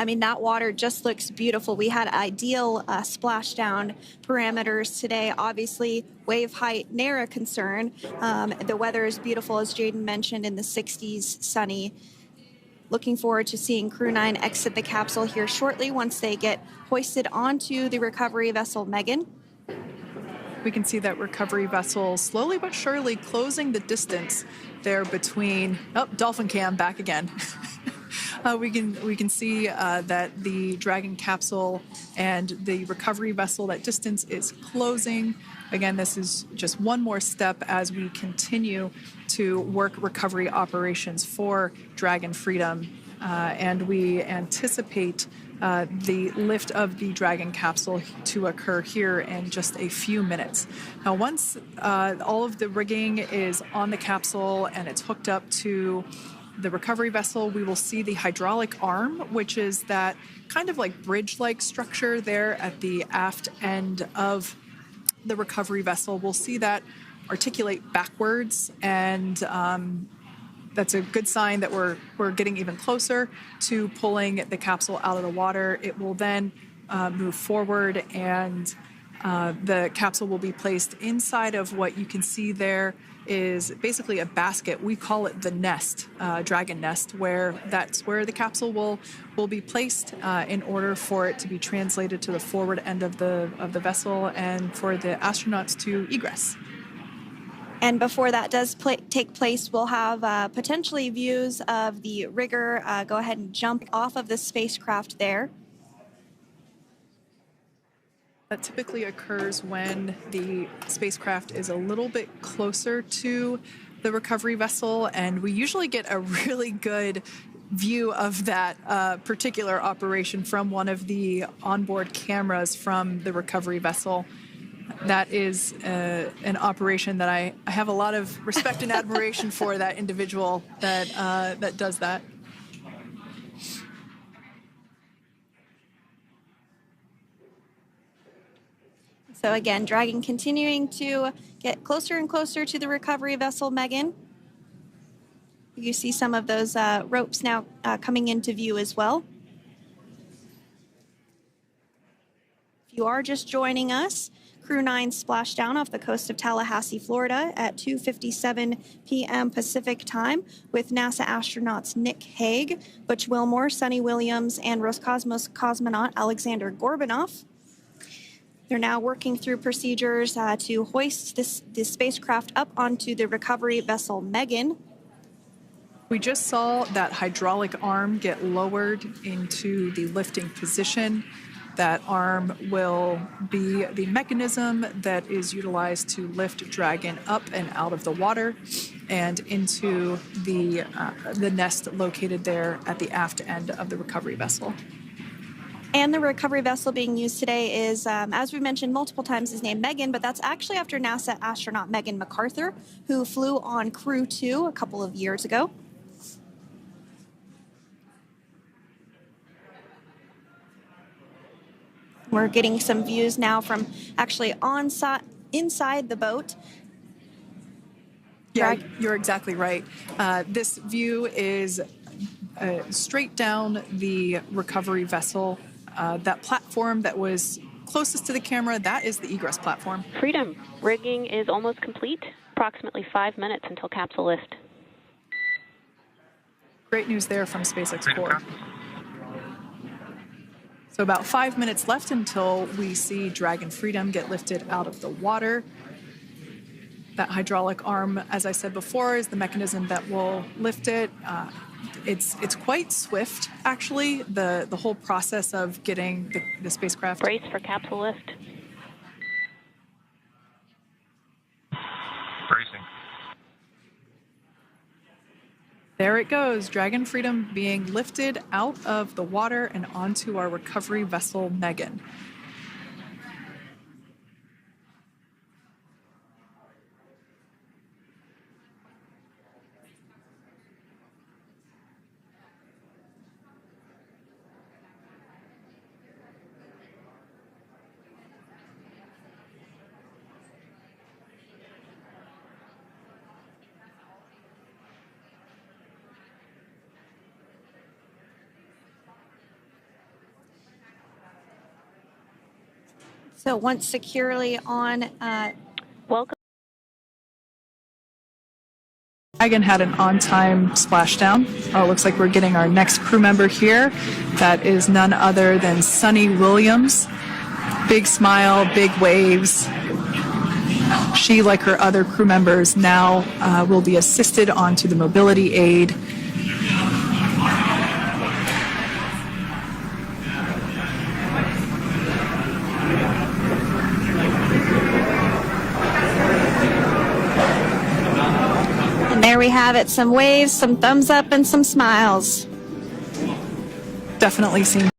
I mean, that water just looks beautiful. We had ideal splashdown parameters today. Obviously, wave height, ne'er a concern. The weather is beautiful, as Jaden mentioned, in the 60s, sunny. Looking forward to seeing Crew 9 exit the capsule here shortly once they get hoisted onto the recovery vessel Megan. We can see that recovery vessel slowly but surely closing the distance there between, oh, dolphin cam back again. We can see that the Dragon capsule and the recovery vessel, that distance is closing. Again, this is just one more step as we continue to work recovery operations for Dragon Freedom, and we anticipate the lift of the Dragon capsule to occur here in just a few minutes. Now, once all of the rigging is on the capsule and it's hooked up to the recovery vessel, we will see the hydraulic arm, which is that kind of like bridge-like structure there at the aft end of the recovery vessel. We'll see that articulate backwards, and that's a good sign that we're getting even closer to pulling the capsule out of the water. It will then move forward, and the capsule will be placed inside of what you can see there is basically a basket. We call it the nest, Dragon nest, where that's where the capsule will be placed in order for it to be translated to the forward end of the vessel and for the astronauts to egress. And before that does take place, we'll have potentially views of the rigger go ahead and jump off of the spacecraft there. That typically occurs when the spacecraft is a little bit closer to the recovery vessel, and we usually get a really good view of that particular operation from one of the onboard cameras from the recovery vessel. That is an operation that I have a lot of respect and admiration for, that individual that does that. So again, Dragon continuing to get closer and closer to the recovery vessel Megan. You see some of those ropes now coming into view as well. If you are just joining us, Crew 9 splashed down off the coast of Tallahassee, Florida at 2:57 p.m. Pacific time with NASA astronauts Nick Hague, Butch Wilmore, Sunita Williams, and Roscosmos cosmonaut Alexander Gorbanov. They're now working through procedures to hoist this spacecraft up onto the recovery vessel Megan. We just saw that hydraulic arm get lowered into the lifting position. That arm will be the mechanism that is utilized to lift Dragon up and out of the water and into the nest located there at the aft end of the recovery vessel. And the recovery vessel being used today is, as we mentioned multiple times, is named Megan, but that's actually after NASA astronaut Megan McArthur, who flew on Crew 2 a couple of years ago. We're getting some views now from actually inside the boat. Yeah, you're exactly right. This view is straight down the recovery vessel. That platform that was closest to the camera, that is the egress platform. Freedom, rigging is almost complete. Approximately 5 minutes until capsule lift. Great news there from SpaceX 4. So about 5 minutes left until we see Dragon Freedom get lifted out of the water. That hydraulic arm, as I said before, is the mechanism that will lift it. It's quite swift, actually, the whole process of getting the spacecraft. Brace for capsule lift. Bracing. There it goes, Dragon Freedom being lifted out of the water and onto our recovery vessel, Megan. So once securely on, Welcome. Dragon had an on-time splashdown. Looks like we're getting our next crew member here. That is none other than Sunita Williams. Big smile, big waves. She, like her other crew members, now will be assisted onto the mobility aid. and there we have it, some waves, some thumbs up, and some smiles. Definitely seems